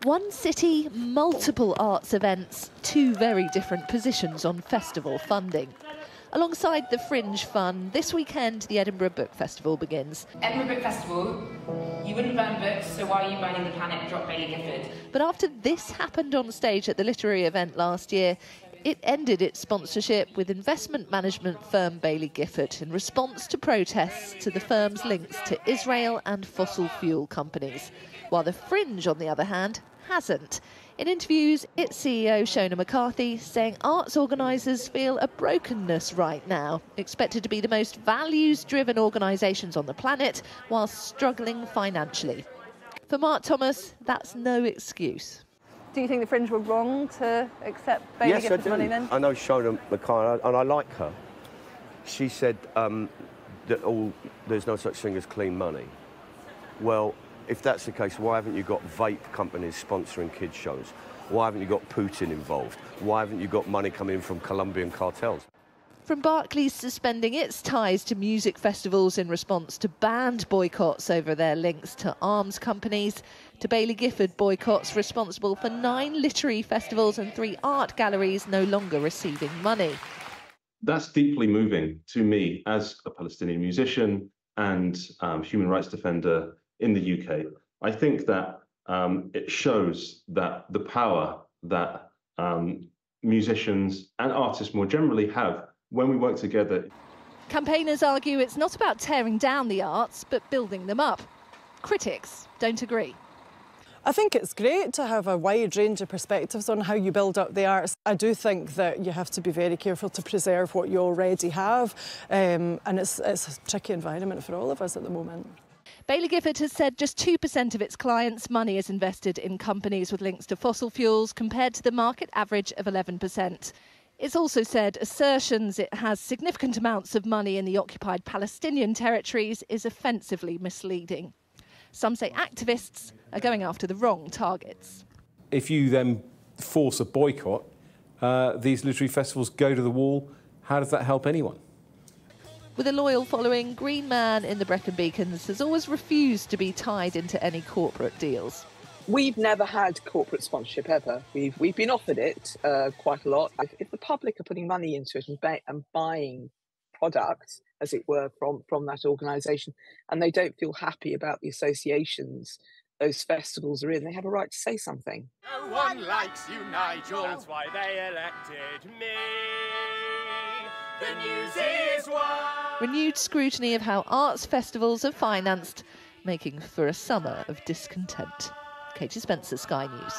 One city, multiple arts events, two very different positions on festival funding. Alongside the Fringe Fund, this weekend the Edinburgh Book Festival begins. Edinburgh Book Festival, you wouldn't burn books, so why are you burning the planet? Drop Bailey Gifford. But after this happened on stage at the literary event last year, it ended its sponsorship with investment management firm Bailey Gifford in response to protests to the firm's links to Israel and fossil fuel companies. While the Fringe, on the other hand, hasn't. In interviews, its CEO, Shona McCarthy, saying arts organisers feel a brokenness right now, expected to be the most values-driven organisations on the planet, while struggling financially. For Mark Thomas, that's no excuse. Do you think the Fringe were wrong to accept Bailey Gifford's money then? I know Shona McCarthy, and I like her. She said that there's no such thing as clean money. Well, if that's the case, why haven't you got vape companies sponsoring kids' shows? Why haven't you got Putin involved? Why haven't you got money coming in from Colombian cartels? From Barclays suspending its ties to music festivals in response to band boycotts over their links to arms companies, to Bailey Gifford boycotts responsible for 9 literary festivals and 3 art galleries no longer receiving money. That's deeply moving to me as a Palestinian musician and human rights defender in the UK. I think that it shows that the power that musicians and artists more generally have when we work together. Campaigners argue it's not about tearing down the arts, but building them up. Critics don't agree. I think it's great to have a wide range of perspectives on how you build up the arts. I do think that you have to be very careful to preserve what you already have, and it's a tricky environment for all of us at the moment. Bailey Gifford has said just 2% of its clients' money is invested in companies with links to fossil fuels, compared to the market average of 11%. It's also said assertions it has significant amounts of money in the occupied Palestinian territories is offensively misleading. Some say activists are going after the wrong targets. If you then force a boycott, these literary festivals go to the wall. How does that help anyone? With a loyal following, Green Man in the Brecon Beacons has always refused to be tied into any corporate deals. We've never had corporate sponsorship ever. We've been offered it quite a lot. If the public are putting money into it and buying products, as it were, from that organisation, and they don't feel happy about the associations those festivals are in, they have a right to say something. No one likes you, Nigel. That's why they elected me. The news is why. Renewed scrutiny of how arts festivals are financed, making for a summer of discontent. Katie Spencer, Sky News.